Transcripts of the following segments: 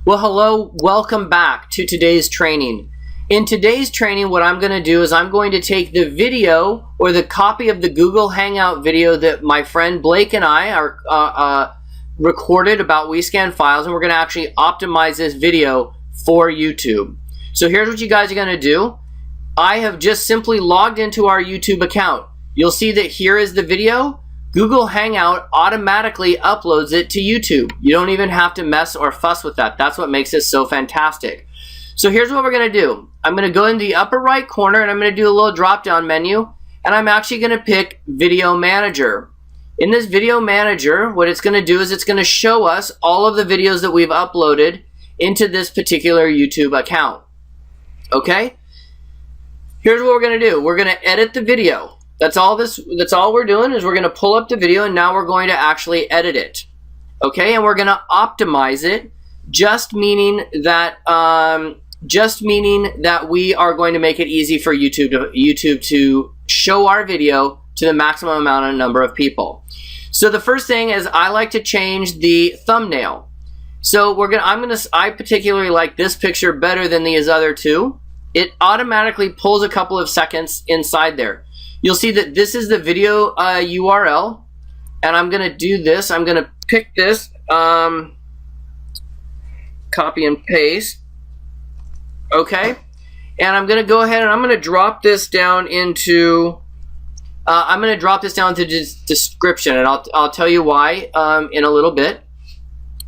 Well, hello, welcome back to today's training. In today's training, what I'm going to do is I'm going to take the video or the copy of the Google Hangout video that my friend Blake and I are recorded about WeScan files, and we're going to actually optimize this video for YouTube. So here's what you guys are going to do. I have just simply logged into our YouTube account. You'll see that here is the video. Google Hangout automatically uploads it to YouTube. You don't even have to mess or fuss with that. That's what makes it so fantastic. So here's what we're going to do. I'm going to go in the upper right corner and I'm going to do a little drop down menu, and I'm actually going to pick Video Manager. In this Video Manager, what it's going to do is it's going to show us all of the videos that we've uploaded into this particular YouTube account. Okay? Here's what we're going to do. We're going to edit the video. That's all we're doing is we're going to pull up the video, and now we're going to actually edit it. Okay, and we're going to optimize it, just meaning that we are going to make it easy for YouTube to show our video to the maximum amount of number of people. So the first thing is I like to change the thumbnail. So I particularly like this picture better than these other two. It automatically pulls a couple of seconds inside there. You'll see that this is the video URL, and I'm going to do this. I'm going to pick this, copy and paste, okay? And I'm going to go ahead and I'm going to drop this down into, the description, and I'll tell you why in a little bit.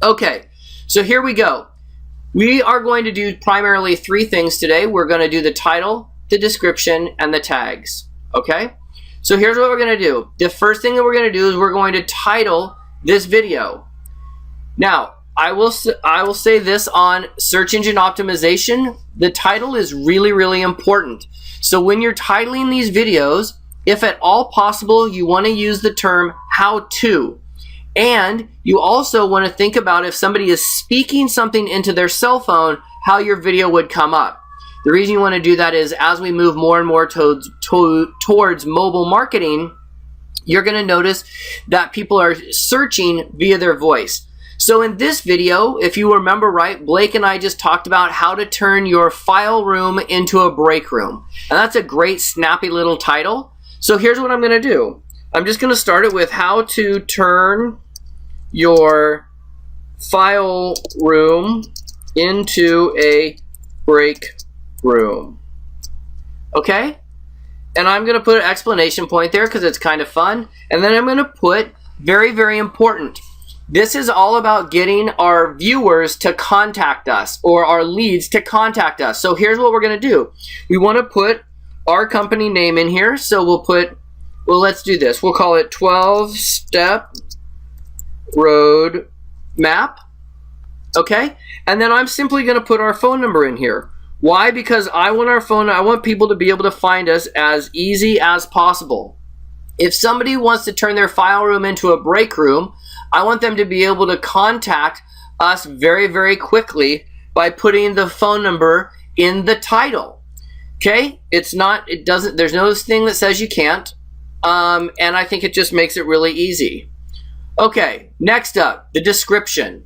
Okay, so here we go. We are going to do primarily three things today. We're going to do the title, the description, and the tags. Okay, so here's what we're going to do. The first thing that we're going to do is we're going to title this video. Now, I will say this on search engine optimization. The title is really, really important. So when you're titling these videos, if at all possible, you want to use the term how to. And you also want to think about if somebody is speaking something into their cell phone, how your video would come up. The reason you want to do that is as we move more and more towards mobile marketing, you're going to notice that people are searching via their voice. So in this video, if you remember right, Blake and I just talked about how to turn your file room into a break room. And that's a great snappy little title. So here's what I'm going to do. I'm just going to start it with how to turn your file room into a break room. Okay? And I'm going to put an exclamation point there because it's kind of fun. And then I'm going to put very, very important. This is all about getting our viewers to contact us, or our leads to contact us. So here's what we're going to do. We want to put our company name in here. So let's do this. We'll call it 12-step road map. Okay? And then I'm simply going to put our phone number in here. Why? Because I want people to be able to find us as easy as possible. If somebody wants to turn their file room into a break room, I want them to be able to contact us very, very quickly by putting the phone number in the title. Okay? there's no thing that says you can't. And I think it just makes it really easy. Okay, next up, the description.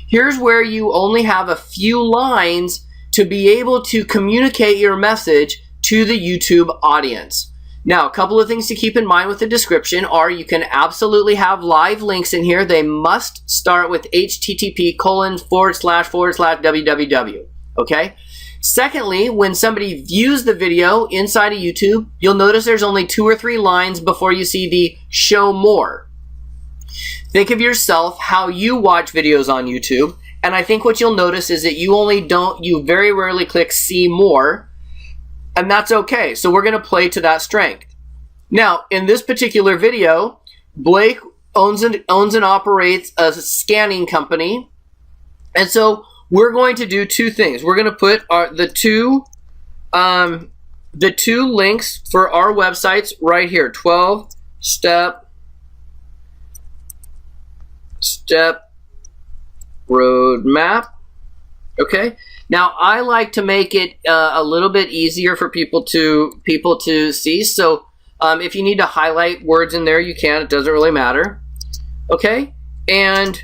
Here's where you only have a few lines to be able to communicate your message to the YouTube audience. Now, a couple of things to keep in mind with the description are you can absolutely have live links in here. They must start with http://www. Okay? Secondly, when somebody views the video inside of YouTube, you'll notice there's only 2 or 3 lines before you see the show more. Think of yourself how you watch videos on YouTube. And I think what you'll notice is that you very rarely click see more, and that's okay. So we're going to play to that strength. Now, in this particular video, Blake owns and operates a scanning company. And so we're going to do 2 things. We're going to put the two links for our websites right here. 12-step roadmap. Okay. Now I like to make it a little bit easier for people to see. So if you need to highlight words in there, you can. It doesn't really matter. Okay. And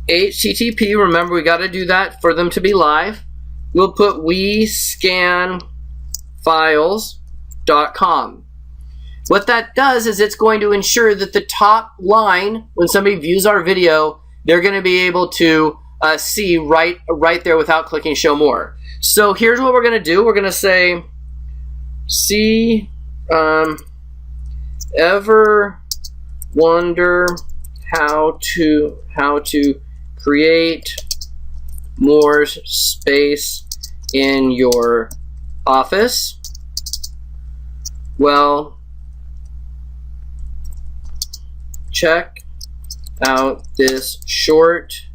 HTTP, remember we got to do that for them to be live. We'll put WeScanFiles.com. What that does is it's going to ensure that the top line, when somebody views our video, they're going to be able to see right there without clicking show more. So here's what we're going to do. We're going to say, see, ever wonder how to create more space in your office? Well, check out this short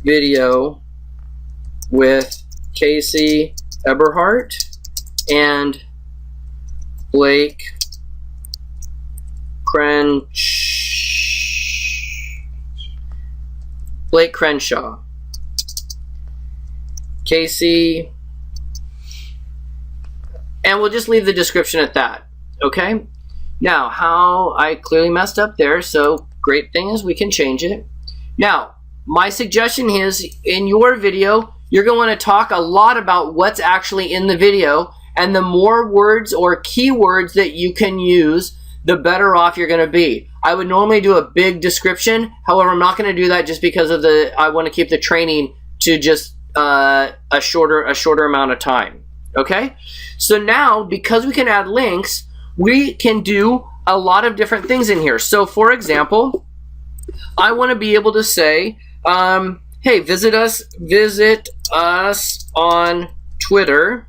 video with Casey Eberhardt and Blake Crenshaw. Casey, and we'll just leave the description at that. Okay? Now, how I clearly messed up there, so great thing is we can change it. Now, my suggestion is in your video, you're going to want to talk a lot about what's actually in the video, and the more words or keywords that you can use, the better off you're going to be. I would normally do a big description. However, I'm not going to do that just because of I want to keep the training to just a shorter amount of time. Okay? So now, because we can add links, we can do a lot of different things in here. So for example, I want to be able to say, hey, visit us on Twitter.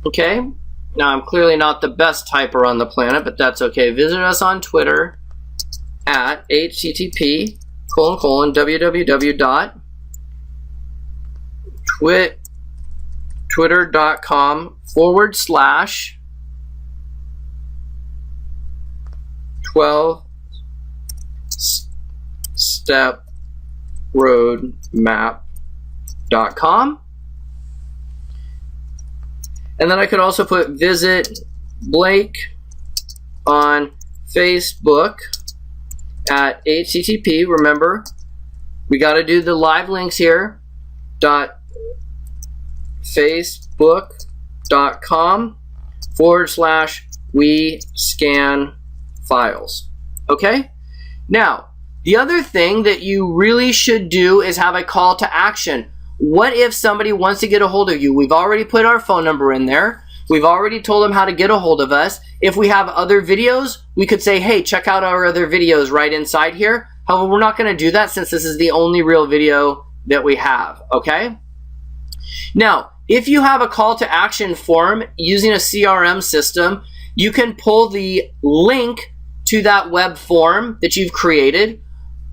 Okay? Now, I'm clearly not the best typer on the planet, but that's okay. Visit us on Twitter at http://12steproadmap.com. And then I could also put visit Blake on Facebook at http. Remember, we got to do the live links here. facebook.com/WeScanFiles. Okay? Now, the other thing that you really should do is have a call to action. What if somebody wants to get a hold of you? We've already put our phone number in there. We've already told them how to get a hold of us. If we have other videos, we could say, hey, check out our other videos right inside here. However, we're not going to do that since this is the only real video that we have, okay? Now, if you have a call to action form using a CRM system, you can pull the link to that web form that you've created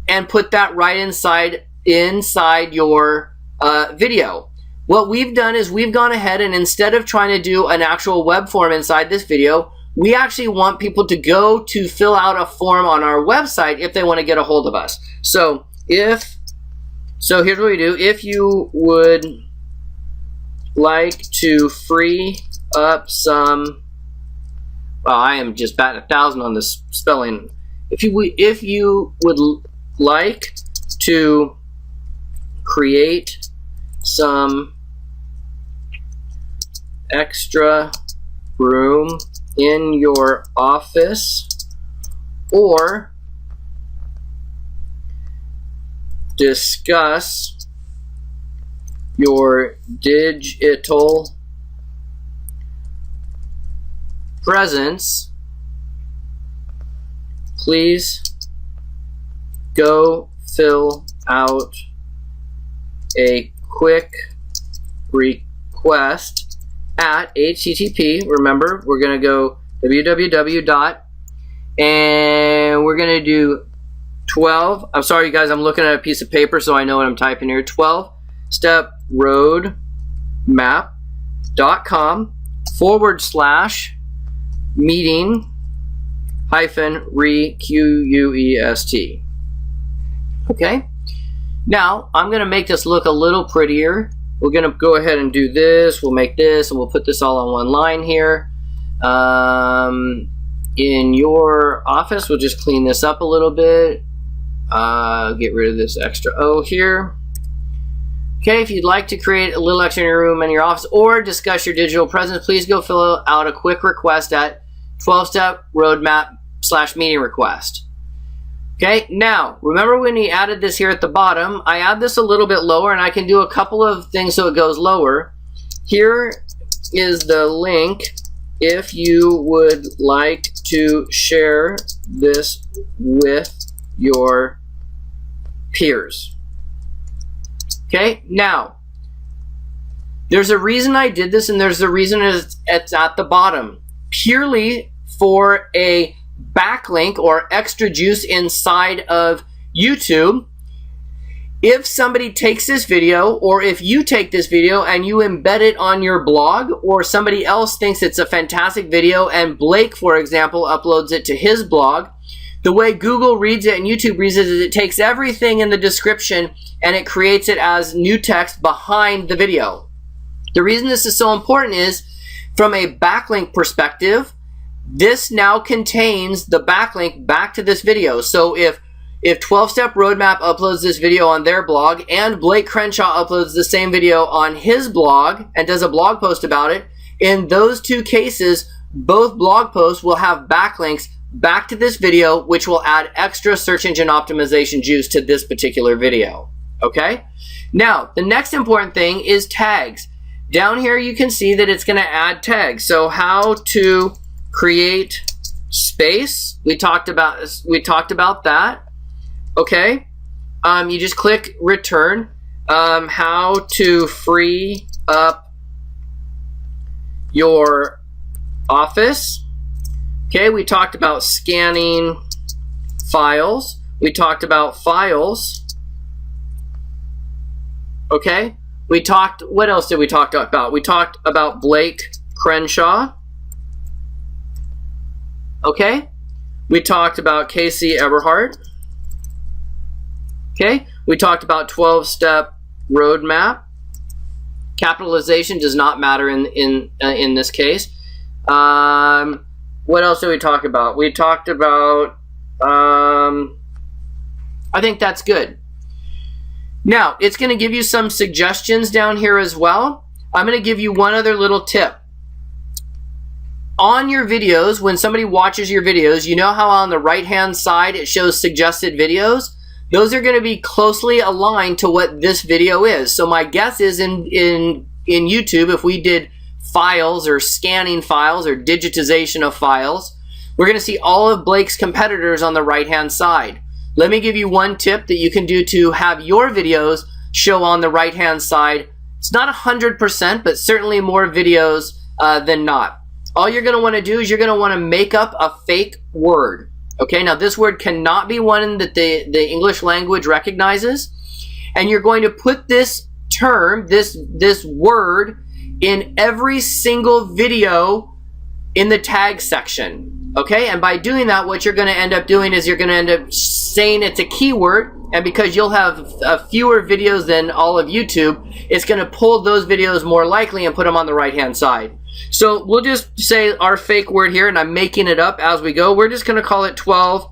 and put that right inside your video. What we've done is we've gone ahead and instead of trying to do an actual web form inside this video, we actually want people to go to fill out a form on our website if they want to get a hold of us. So here's what we do. If you would like to free up some, well, I am just batting 1,000 on this spelling. If you would like to create some extra room in your office or discuss your digital presence, please go fill out a quick request at http. Remember, we're going to go www. And we're going to do 12. I'm sorry, you guys, I'm looking at a piece of paper so I know what I'm typing here. 12steproadmap.com/meeting-request. Okay. Now, I'm going to make this look a little prettier. We're going to go ahead and do this. We'll make this, and we'll put this all on one line here. In your office, we'll just clean this up a little bit. Get rid of this extra O here. Okay, if you'd like to create a little extra in your room and your office or discuss your digital presence, please go fill out a quick request at 12-step roadmap/meeting request. Okay, now remember when we added this here at the bottom, I add this a little bit lower and I can do a couple of things so it goes lower. Here is the link if you would like to share this with your peers. Okay, now there's a reason I did this and there's a reason it's at the bottom. Purely for a backlink or extra juice inside of YouTube. If somebody takes this video, or if you take this video and you embed it on your blog, or somebody else thinks it's a fantastic video and Blake, for example, uploads it to his blog, the way Google reads it and YouTube reads it is it takes everything in the description and it creates it as new text behind the video. The reason this is so important is from a backlink perspective, this now contains the backlink back to this video. So if 12-Step Roadmap uploads this video on their blog and Blake Crenshaw uploads the same video on his blog and does a blog post about it, in those two cases, both blog posts will have backlinks back to this video, which will add extra search engine optimization juice to this particular video. Okay? Now, the next important thing is tags. Down here you can see that it's going to add tags. So how to create space. We talked about that. Okay? You just click return. How to free up your office. Okay, we talked about scanning files. We talked about files. Okay, what else did we talk about? We talked about Blake Crenshaw. Okay, we talked about Casey Eberhardt. Okay, we talked about 12-step roadmap. Capitalization does not matter in this case. What else did we talk about? We talked about, I think that's good. Now, it's going to give you some suggestions down here as well. I'm going to give you one other little tip. On your videos, when somebody watches your videos, you know how on the right-hand side it shows suggested videos? Those are going to be closely aligned to what this video is. So my guess is in YouTube, if we did files or scanning files or digitization of files, we're going to see all of Blake's competitors on the right-hand side. Let me give you one tip that you can do to have your videos show on the right-hand side. It's not 100%, but certainly more videos than not. All you're going to want to do is you're going to want to make up a fake word. Okay, now this word cannot be one that the English language recognizes, and you're going to put this term, this word, in every single video in the tag section. Okay, and by doing that, what you're going to end up doing is you're going to end up saying it's a keyword, and because you'll have fewer videos than all of YouTube, it's going to pull those videos more likely and put them on the right-hand side. So we'll just say our fake word here, and I'm making it up as we go. We're just going to call it 12.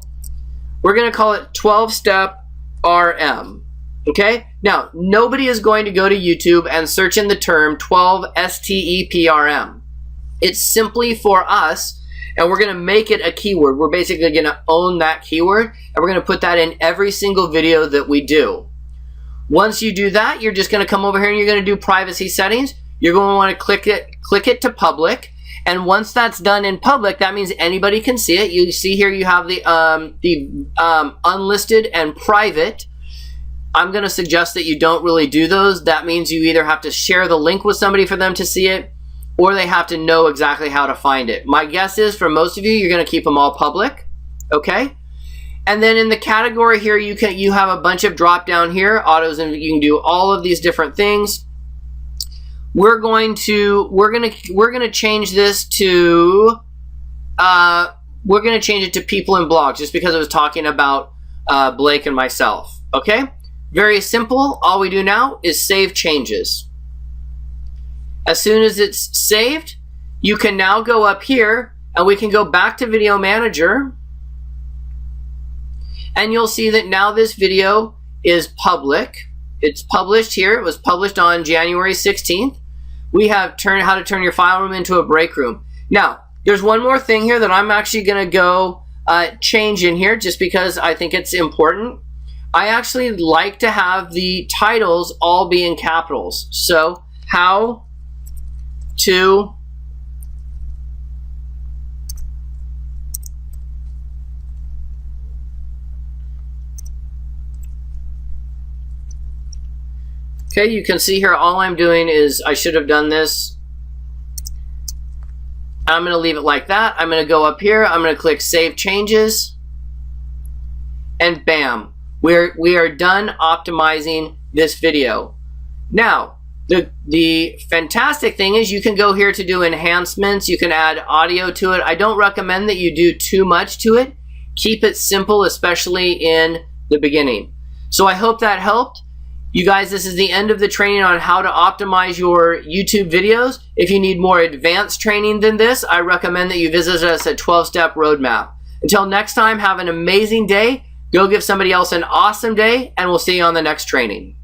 We're going to call it 12-step RM. Okay? Now, nobody is going to go to YouTube and search in the term 12-STEPRM. It's simply for us, and we're going to make it a keyword. We're basically going to own that keyword, and we're going to put that in every single video that we do. Once you do that, you're just going to come over here and you're going to do privacy settings. You're going to want to click it to public, and once that's done in public, that means anybody can see it. You see here you have the unlisted and private. I'm going to suggest that you don't really do those. That means you either have to share the link with somebody for them to see it, or they have to know exactly how to find it. My guess is for most of you, you're going to keep them all public. Okay? And then in the category here, you have a bunch of drop down here, autos, and you can do all of these different things. We're going to change this to we're going to change it to people and blogs, just because I was talking about Blake and myself. Okay? Very simple. All we do now is save changes. As soon as it's saved, you can now go up here and we can go back to Video Manager, and you'll see that now this video is public. It's published here. It was published on January 16th. We have how to turn your file room into a break room. Now, there's one more thing here that I'm actually going to go change in here just because I think it's important. I actually like to have the titles all be in capitals. So, how to okay, you can see here all I'm doing is I should have done this. I'm going to leave it like that. I'm going to go up here. I'm going to click Save Changes. And bam, we are done optimizing this video. Now, the fantastic thing is you can go here to do enhancements. You can add audio to it. I don't recommend that you do too much to it. Keep it simple, especially in the beginning. So I hope that helped. You guys, this is the end of the training on how to optimize your YouTube videos. If you need more advanced training than this, I recommend that you visit us at 12-Step Roadmap. Until next time, have an amazing day. Go give somebody else an awesome day, and we'll see you on the next training.